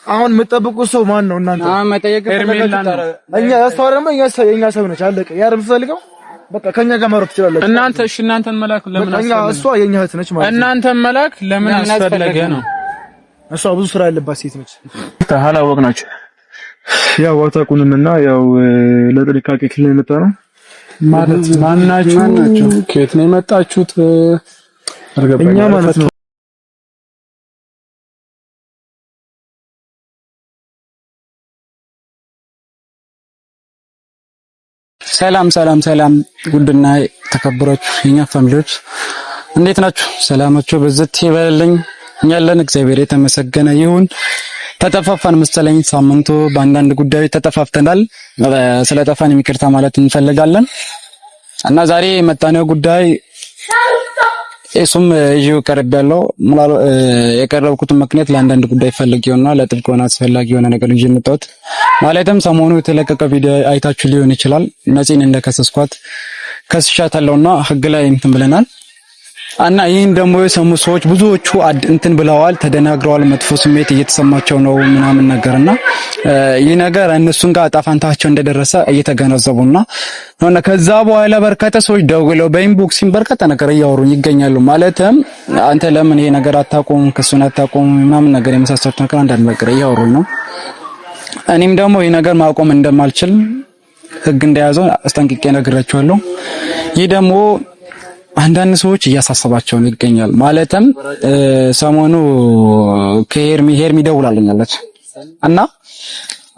አሁን የምትጠብቁት ሰው ማን ነው እናንተ? መጠየቅ ፈለጋችሁ? እኛ ያስተዋረም የኛ ሰው ነች አለቀ። ያረም ፈልገው በቃ ከኛ ጋር ማውራት ትችላላችሁ እናንተ። እሺ እናንተን መላክ ለምን አስፈለገ? እሷ የኛ እህት ነች ማለት ነው። እናንተን መላክ ለምን አስፈለገ ነው? እሷ ብዙ ስራ ያለባት ሴት ነች። ታላወቅናችሁ ያው አታውቁንምና ያው ለጥንቃቄ ክልል የመጣ ነው ማለት ማናችሁ? ከየት ነው የመጣችሁት? እኛ ማለት ነው ሰላም ጉድና ተከብራችሁ የኛ ፋሚሊዎች እንዴት ናችሁ? ሰላማችሁ በዘት ይበልልኝ። እኛ ያለን እግዚአብሔር የተመሰገነ ይሁን። ተጠፋፋን መሰለኝ ሳምንቱ በአንዳንድ ጉዳዮች ተጠፋፍተናል። ስለጠፋን ይቅርታ ማለት እንፈልጋለን እና ዛሬ የመጣነው ጉዳይ እሱም ይዤው ቀርብ ያለው የቀረብኩትን ምክንያት ለአንዳንድ ጉዳይ ፈልጌውና ለጥብቅ ሆነ አስፈላጊ የሆነ ነገር ይዤ መጣሁት። ማለትም ሰሞኑ የተለቀቀ ቪዲዮ አይታችሁ ሊሆን ይችላል። ነፂን እንደከሰስኳት ከስሻታለሁና ህግ ላይ እንትን ብለናል እና ይህን ደግሞ የሰሙ ሰዎች ብዙዎቹ እንትን ብለዋል፣ ተደናግረዋል፣ መጥፎ ስሜት እየተሰማቸው ነው ምናምን ነገርና ይህ ነገር እነሱን ጋር አጣፋንታቸው እንደደረሰ እየተገነዘቡና ነው። ከዛ በኋላ በርካታ ሰዎች ደውለው በኢንቦክሲንግ በርካታ ነገር እያወሩኝ ይገኛሉ። ማለትም አንተ ለምን ይሄ ነገር አታቆም፣ ክሱን አታቆም ምናምን ነገር የመሳሰሉት ነገር አንዳንድ ነገር እያወሩኝ ነው። እኔም ደግሞ ይሄ ነገር ማቆም እንደማልችል ህግ እንደያዘው አስጠንቅቄ ነግራቸዋለሁ። ይህ ደግሞ አንዳንድ ሰዎች እያሳሰባቸው ይገኛል። ማለትም ሰሞኑ ከሄርሚ ደውላለኛለች እና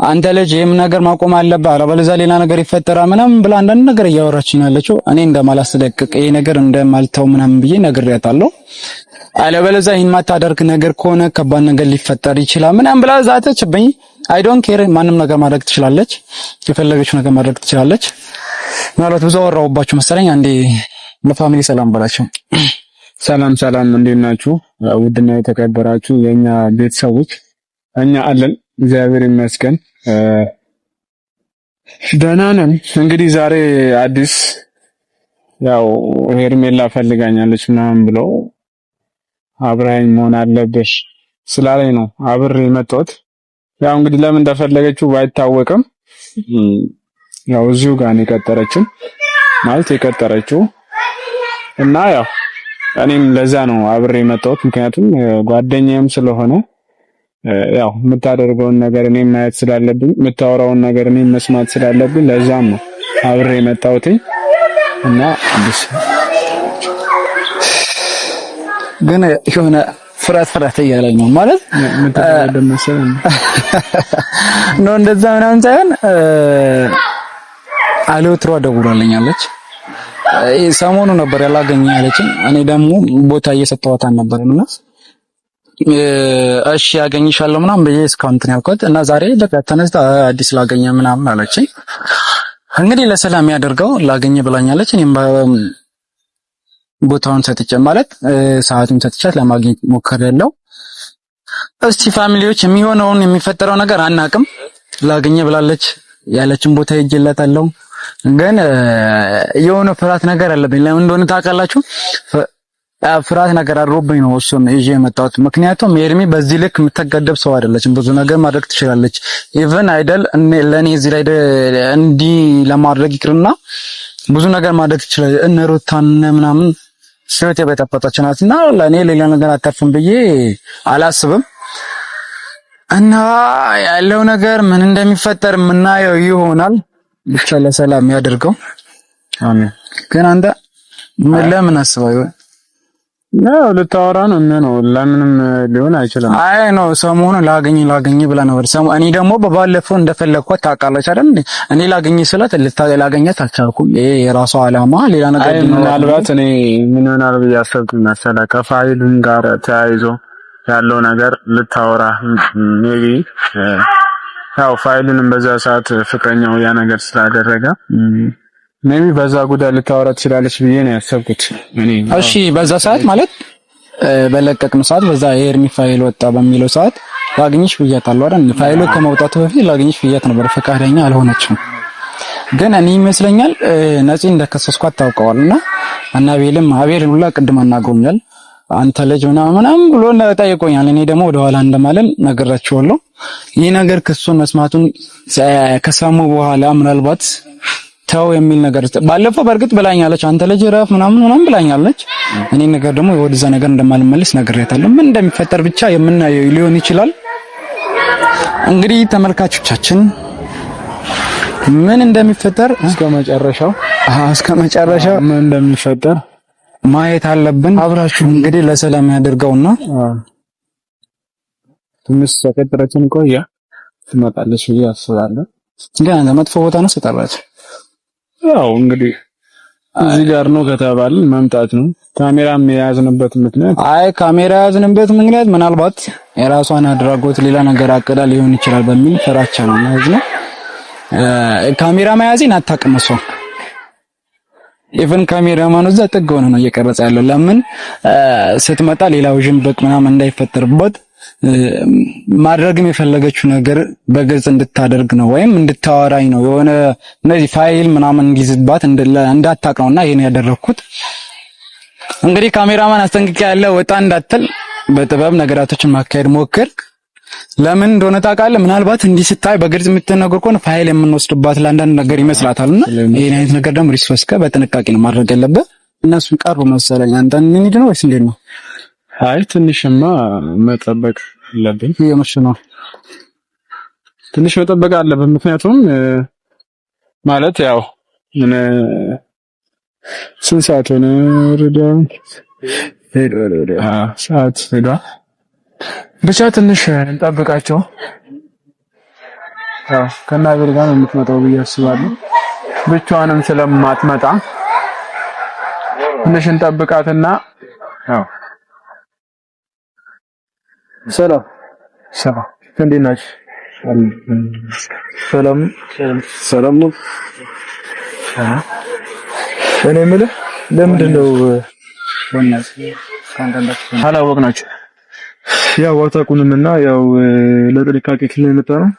አንተ ልጅ ይሄም ነገር ማቆም አለብህ አለበለዚያ ሌላ ነገር ይፈጠራል ምናምን ብላ አንዳንድ ነገር እያወራችኝ ያለችው እኔ እንደማላስለቅቅ ይሄ ነገር እንደማልተው ምናምን ብዬ ነግሬያታለሁ። አለበለዚያ ይሄን ማታደርግ ነገር ከሆነ ከባድ ነገር ሊፈጠር ይችላል ምናምን ብላ ዛተችብኝ። አይ ዶንት ኬር ማንም ነገር ማድረግ ትችላለች፣ የፈለገችው ነገር ማድረግ ትችላለች። ማለት ብዙ አወራሁባችሁ መሰለኝ። አንዴ ለፋሚሊ ሰላም በላችሁ። ሰላም እንዴት ናችሁ? ውድና የተከበራችሁ የኛ ቤተሰቦች እኛ አለን እግዚአብሔር ይመስገን ደህና ነን። እንግዲህ ዛሬ አዲስ ያው ሄርሜላ ፈልጋኛለች ምናምን ብሎ አብራኝ መሆን አለብሽ ስላለኝ ነው አብሬ የመጣሁት። ያው እንግዲህ ለምን እንደፈለገችው ባይታወቅም ያው እዚሁ ጋር ነው የቀጠረችው እና ያው እኔም ለዛ ነው አብሬ የመጣሁት። ምክንያቱም ጓደኛዬም ስለሆነ ያው የምታደርገውን ነገር እኔም ማየት ስላለብኝ የምታወራውን ነገር እኔም መስማት ስላለብኝ ለዛም ነው አብሬ የመጣሁት እና ግን የሆነ ፍራት እያለኝ ነው ማለት ነው። እንደዛ ምናምን ሳይሆን አለውትሯ ደውላለኛለች። ሰሞኑ ነበር ያላገኘኝ ያለችኝ። እኔ ደግሞ ቦታ እየሰጠኋት አልነበረምና እሺ ያገኝሻለሁ ምናምን በየ እስካሁን እንትን ያልኳት እና ዛሬ በቃ ተነስታ አዲስ ላገኘ ምናምን አለችኝ። እንግዲህ ለሰላም ያደርገው ላገኘ ብላኛለች። እኔም ቦታውን ሰጥቼ ማለት ሰዓቱን ሰጥቻት ለማግኘት ሞክሬያለሁ። እስቲ ፋሚሊዎች የሚሆነውን የሚፈጠረው ነገር አናቅም። ላገኘ ብላለች ያለችን ቦታ ሄጄላታለሁ። ግን የሆነ ፍርሃት ነገር አለብኝ። ለምን እንደሆነ ታውቃላችሁ? ፍርሃት ነገር አድሮብኝ ነው እሱን ይዤ የመጣሁት። ምክንያቱም ሄርሚ በዚህ ልክ የምትገደብ ሰው አይደለችም። ብዙ ነገር ማድረግ ትችላለች። ኢቭን አይደል ለኔ እዚህ ላይ እንዲህ ለማድረግ ይቅርና ብዙ ነገር ማድረግ ትችላለች። እነ ሩታን ምናምን ስህተት የበጠበጠች ናትና ለኔ ሌላ ነገር አታርፍም ብዬ አላስብም። እና ያለው ነገር ምን እንደሚፈጠር የምናየው ይሆናል። ብቻ ለሰላም ያደርገው አሜን። ግን አንተ ለምን አስበው ነው ልታወራ ነው ለምንም ሊሆን አይችልም። አይ ነው ሰሞኑን ላገኝ ብላ ነው። እኔ ደግሞ በባለፈው እንደፈለኳት ታውቃለች አይደል? እኔ ላገኝ ስላት ላገኛት አልቻልኩም። ይሄ የራሷ አላማ ሌላ ነገር ነው። ምናልባት እኔ ምን ይሆናል ብዬ አሰብኩኝ መሰለህ ከፋይሉን ጋር ተያይዞ ያለው ነገር ልታወራ ሜቢ ያው ፋይሉንም በዛ ሰዓት ፍቅረኛው ያ ነገር ስላደረገ ሜቢ በዛ ጉዳይ ልታወራ ትችላለች ብዬ ነው ያሰብኩት እኔ። እሺ በዛ ሰዓት ማለት በለቀቅን ሰዓት በዛ የሄርሚ ፋይል ወጣ በሚለው ሰዓት ላግኝሽ ብያታለሁ አይደል? ፋይሉ ከመውጣቱ በፊት ላግኝሽ ብያት ነበር። ፈቃደኛ አልሆነችም። ግን እኔ ይመስለኛል ነፂ እንደከሰስኳት ታውቀዋልና እና አቤል ሁላ ቅድም አናግሮኛል። አንተ ልጅ ምናምን ብሎ ጠይቆኛል። እኔ ደግሞ ወደኋላ እንደማለን ነገራቸዋለሁ። ይህ ነገር ክሱን መስማቱን ከሰሙ በኋላ ምናልባት ተው የሚል ነገር ባለፈው በእርግጥ ብላኛለች። አንተ ልጅ ረፍ ምናምን ብላኛለች። እኔ ነገር ደግሞ ወደዛ ነገር እንደማልመለስ ነግሬያታለሁ። ምን እንደሚፈጠር ብቻ የምናየው ሊሆን ይችላል። እንግዲህ ተመልካቾቻችን ምን እንደሚፈጠር እስከ መጨረሻው ምን እንደሚፈጠር ማየት አለብን። አብራችሁ እንግዲህ ለሰላም ያደርገውና ትንሽ ተከትረችን ቆያ ትመጣለች ብዬ አስባለሁ። ግን አንተ መጥፎ ቦታ ነው ስጠራችሁ። ያው እንግዲህ እዚህ ጋር ነው ከተባለ መምጣት ነው። ካሜራም የያዝንበት ምክንያት ምናልባት የራሷን አድራጎት ሌላ ነገር አቅዳ ሊሆን ይችላል በሚል ፍራቻ ነው ማለት ነው። ካሜራ መያዜን አታውቅም እሷ። ኢቭን ካሜራማኑ እዛ ጥግ ሆኖ ነው እየቀረጸ ያለው። ለምን ስትመጣ ሌላው ጅንበቅ ምናምን እንዳይፈጠርበት ማድረግም የፈለገችው ነገር በግልጽ እንድታደርግ ነው፣ ወይም እንድታወራኝ ነው። የሆነ እነዚህ ፋይል ምናምን እንዲዝባት እንዳታውቅ ነውና ይሄን ያደረኩት። እንግዲህ ካሜራማን አስጠንቅቄ ያለው ወጣ እንዳትል በጥበብ ነገራቶችን ማካሄድ ሞክር። ለምን እንደሆነ ታውቃለህ? ምናልባት እንዲህ ስታይ በግልጽ የምትነግር ከሆነ ፋይል የምንወስድባት ለአንዳንድ ነገር ይመስላታልና ይሄን አይነት ነገር ደግሞ ሪስክ ወስደህ በጥንቃቄ ነው ማድረግ ያለብህ። እነሱን ቀሩ መሰለኝ። አንተ እንሂድ ነው ወይስ እንዴት ነው? አይ ትንሽማ መጠበቅ አለብን። የምርሽ ነው? ትንሽ መጠበቅ አለብን። ምክንያቱም ማለት ያው ምን ስንት ሰዓት ሆነ? ሰዓት ሄዷል። ብቻ ትንሽ እንጠብቃቸው። ያው ከናቤል ጋር ነው የምትመጣው ብዬ አስባለሁ። ብቻዋንም ስለማትመጣ ትንሽ እንጠብቃትና ያው ሰላም እንዴት ናችሁ? ሰላም ነው። እኔ የምልህ ለምንድን ነው አላወቅናችሁ? ያው አታውቁንምና ያው ለጥንቃቄ ክልል የመጣ ነው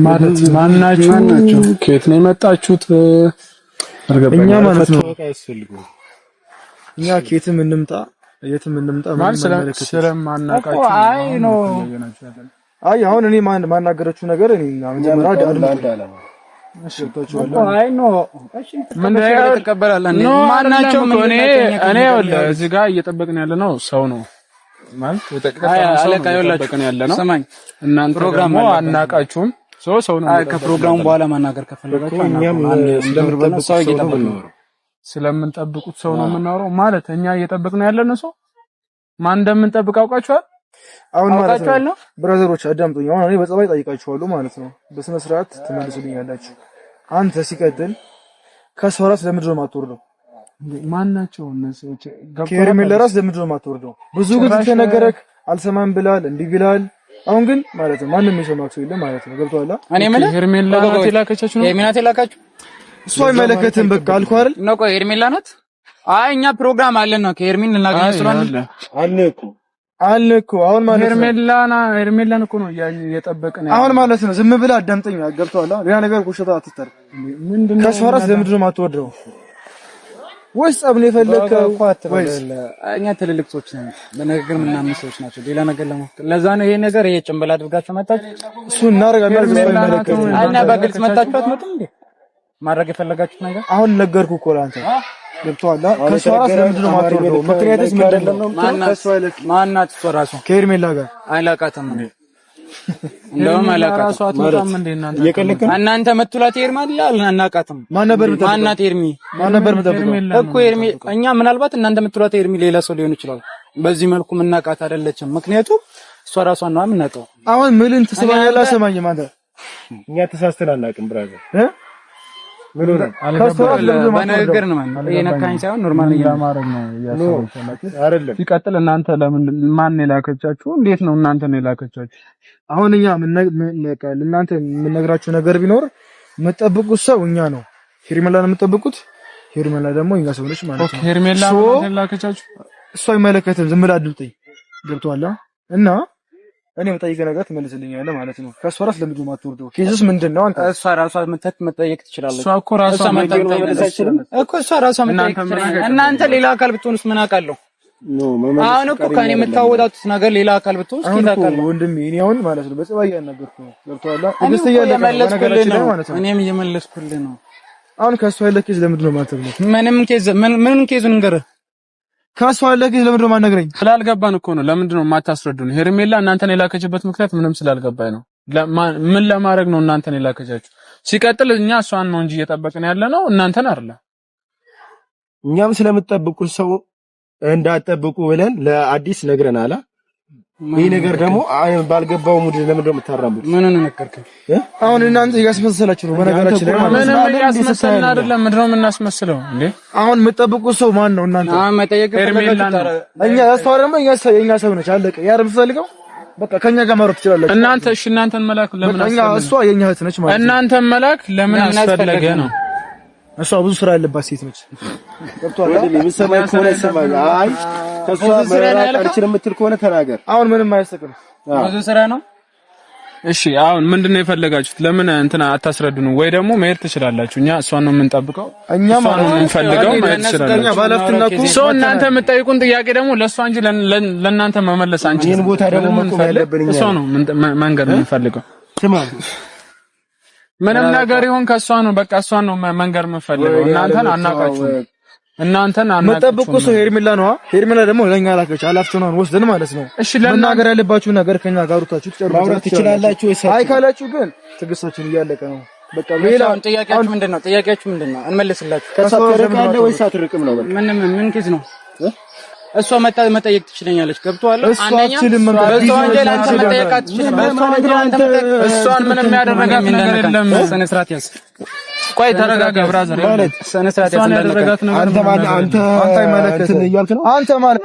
ማለት ማናችሁ? ከየት ነው የመጣችሁት? እኛ ማለት ነው እኛ ከየትም እንምጣ የትም እንምጣ ማለት ስለማናውቃችሁ ነው። አይ አሁን እኔ ማናገረችሁ ነገር እኔ መጀመሪያ አድምጡ። አይ ኖ ምን ተቀበላለን? ማናቸው እኔ እዚህ ጋር እየጠበቅን ያለ ነው ሰው ነው ማለት እየጠበቅን ያለ ነው። ሰማኝ እናንተ ፕሮግራሙ አናውቃችሁም። ሰው ነው። ከፕሮግራሙ በኋላ ማናገር ከፈለጋችሁ እንደምትጠብቁት ሰው እየጠበቅን ነው። ስለምንጠብቁት ሰው ነው የምናወራው ማለት እኛ እየጠበቅን ያለ ነው። ሰው ማን እንደምንጠብቅ አውቃችኋል? አሁን ማለት ነው ብራዘሮች አዳምጡኝ። አሁን እኔ በጸባይ ጠይቃችኋለሁ ማለት ነው። በስነ ስርዓት ትመልሱልኛላችሁ። አንተ ሲቀጥል ከሰው ራስ ለምንድን ነው የማትወርደው? ማናቸው እነሱ ከሄርሜላ ራስ ለምንድን ነው የማትወርደው? ብዙ ጊዜ ተነገረክ አልሰማም ብላል እንዲህ ብላል። አሁን ግን ማለት ነው ማንንም የሰማችሁ የለም ማለት ነው። ገብቶሃል? እኔ ምን ሄርሜላ ናት የላከቻችሁ ነው? ሄርሜላ ናት የላከቻችሁ? እሷ አይመለከትም በቃ አልኩህ አይደል? ነው ቆይ ሄርሜላ ናት። አይ እኛ ፕሮግራም አለን ነው ከሄርሜላ እናገኝ ስለሆነ አለ እኮ አሁን ማለት ነው ሄርሜላን እኮ ነው እየጠበቅን ያለው አሁን ማለት ነው። ዝም ብለህ አዳምጠኝ። ገብቶሃል? ሌላ ነገር ኩሽታ አትተር። ምንድነው ከእሷ ራስ ለምንድን ነው የማትወርደው? ወይስ ጸብ ነው የፈለግከው? ወይስ እኛ ትልልቅ ሰዎች ነን፣ በንግግር ምናምን ሰዎች ናቸው። ሌላ ነገር ለሞክር ለዛ ነው ይሄ ነገር ይሄ ጭንብል አድርጋችሁ መጣችሁ። እሱ እናረጋለን። እና በግልጽ መጣችሁ አትመጡም እንዴ? ማድረግ የፈለጋችሁት ነገር አሁን ነገርኩህ እኮ ለአንተ ገብቶሃል? ከእሷ ራስ ለምንድን ነው የማትወርደው? ምክንያቱም ምንድን ነው ማናት እሷ ራሷ ከሄርሜላ ጋር አይላቃትም እንዴ? እንደውም አይላቃትም እንዴ? እናንተ መጥቷት ሄርሜላ አናቃትም። ማን ነበር የምጠብቀው እኮ ሄርሜ እኛ ምናልባት እናንተ መጥቷት ሄርሜ ሌላ ሰው ሊሆን ይችላል። በዚህ መልኩ ምናቃት አይደለችም። ምክንያቱም እሷ ራሷን ነው የምናውቀው። አሁን ምልን ትሰማኛለህ? አሰማኝም አንተ እኛ ተሳስተን አናውቅም ብራዘር በንግግር ነው ማለት ነው። የነካኝ ሳይሆን ኖርማል እያማረኝ ነው ያሰብኩት አይደለም። ሲቀጥል እናንተ ለምን ማን የላከቻችሁ? እንዴት ነው እናንተ ነው የላከቻችሁ? አሁን እኛ እናንተ የምንነግራችሁ ነገር ቢኖር የምትጠብቁት ሰው እኛ ነው። ሄርሜላን የምትጠብቁት ሄርሜላ ደግሞ እኛ ሰው ነች ማለት ነው። ሄርሜላ ነው የላከቻችሁ? እሷ አይመለከትም። ዝም ብላ አድምጠኝ። ገብቶሃል? እና እኔ የምጠይቀህ ነገር ትመልስልኛለህ ማለት ነው። ከእሷ ራስ ለምንድን ነው የማትወርደው? ኬዝስ ምንድን ነው? አንተ እሷ ራሷ መጠየቅ ትችላለች። እሷ እኮ ራሷ መጠየቅ ትችላለች እኮ እሷ ራሷ መጠየቅ ትችላለች። እናንተ ሌላ አካል ብትሆንስ ምን አውቃለሁ? አሁን እኮ ከኔ የምታወጣጡት ነገር ሌላ አካል ብትወስድ ይታካል። ወንድሜ እኔ አሁን ማለት ነው በጸባይ ያናገርኩህ ነው። ገብቶሃል? ትግስት እያለቀ ነገራችን ላይ ማለት ነው። እኔም እየመለስኩልህ ነው። አሁን ከሷ ያለ ኬዝ ለምንድን ነው ማለት ነው? ምንም ኬዙን ንገረህ። ከሷ ያለ ኬዝ ለምንድን ነው ማናገረኝ? ስላልገባን እኮ ነው። ለምንድን ነው የማታስረዱን? ሄርሜላ እናንተን የላከችበት ምክንያት ምንም ስላልገባኝ ነው። ምን ለማድረግ ነው እናንተን የላከቻችሁ? ሲቀጥል እኛ እሷን ነው እንጂ እየጠበቅን ያለ ነው እናንተን አይደለም። እኛም ስለምትጠብቁት ሰው እንዳትጠብቁ ብለን ለአዲስ ነግረናል። ይሄ ነገር ደግሞ ባልገባው ሙድ ለምን ነው የምታራምቡት? ምን ነው ነገርከኝ? አሁን እናንተ እያስመሰላችሁ ነው። በነገራችን ላይ ማለት ነው ምንም እያስመሰልን አይደለም። ምንድነው የምናስመስለው እንዴ? አሁን የምትጠብቁት ሰው ማን ነው እናንተ? መጠየቅ እኛ ያስተዋረመ የኛ ሰው ነች። አለቀ። ያር የምትፈልገው በቃ ከኛ ጋር ማውራት ትችላላችሁ። እናንተ እሺ እናንተን መላክ ለምን አስፈለገ? እሷ የኛ እህት ነች ማለት ነው። እናንተን መላክ ለምን አስፈለገ ነው? እሷ ብዙ ስራ ያለባት ሴት ነች። ገብቶሃል? የሚሰማኝ ከሆነ ይሰማኝ። አይ ከሷ መራቅ አልችልም የምትል ከሆነ ተናገር። አሁን ምንም አያስጠቅም። ብዙ ስራ ነው። እሺ አሁን ምንድነው የፈለጋችሁት? ለምን እንትና አታስረዱን? ወይ ደግሞ መሄድ ትችላላችሁ። እኛ እሷን ነው የምንጠብቀው፣ እኛም እሷን ነው የምንፈልገው። መሄድ ትችላላችሁ። ባለፍትናኩ ሰው እናንተ የምትጠይቁን ጥያቄ ደግሞ ለእሷ እንጂ ለእናንተ መመለስ አንቺ ይሄን ቦታ ደግሞ መቆም ያለብን እኛ እሷ ነው መንገድ የምንፈልገው። ስማ ምንም ነገር ይሁን ከእሷ ነው በቃ እሷን ነው መንገድ የምንፈልገው። እናንተን አናውቃችሁ። መጠብቁ ሰው ሄርሜላ ነው። ሄርሜላ ደግሞ ለኛ ላከች አላፍቶናን ወስደን ማለት ነው። እሺ ለመናገር ያለባችሁ ነገር ከኛ ጋር ወጣችሁ ማውራት ትችላላችሁ ወይስ አይ ካላችሁ ግን ትግስታችን እያለቀ ነው። በቃ ሌላ ጥያቄያችሁ ምንድነው? ጥያቄያችሁ ምንድነው? እንመልስላችሁ። ከሷ ትርቃለህ ወይስ አትርቅም ነው? ምን ኬዝ ነው? እሷ መጠየቅ ትችለኛለች። ገብቶሃል? አንደኛ በሷ ወንጀል አንተ መጠየቅ አትችልም። በሷ ወንጀል አንተ እሷን ምንም ያደረጋት ነገር የለም። ስነ ስርዓት ያዝ። ቆይ ተረጋጋ ብራዘር። ስነ ስርዓት ያዝ። ያደረጋት ነገር አንተ ማለት አንተ አይመለከትም እያልክ ነው። አንተ ማለት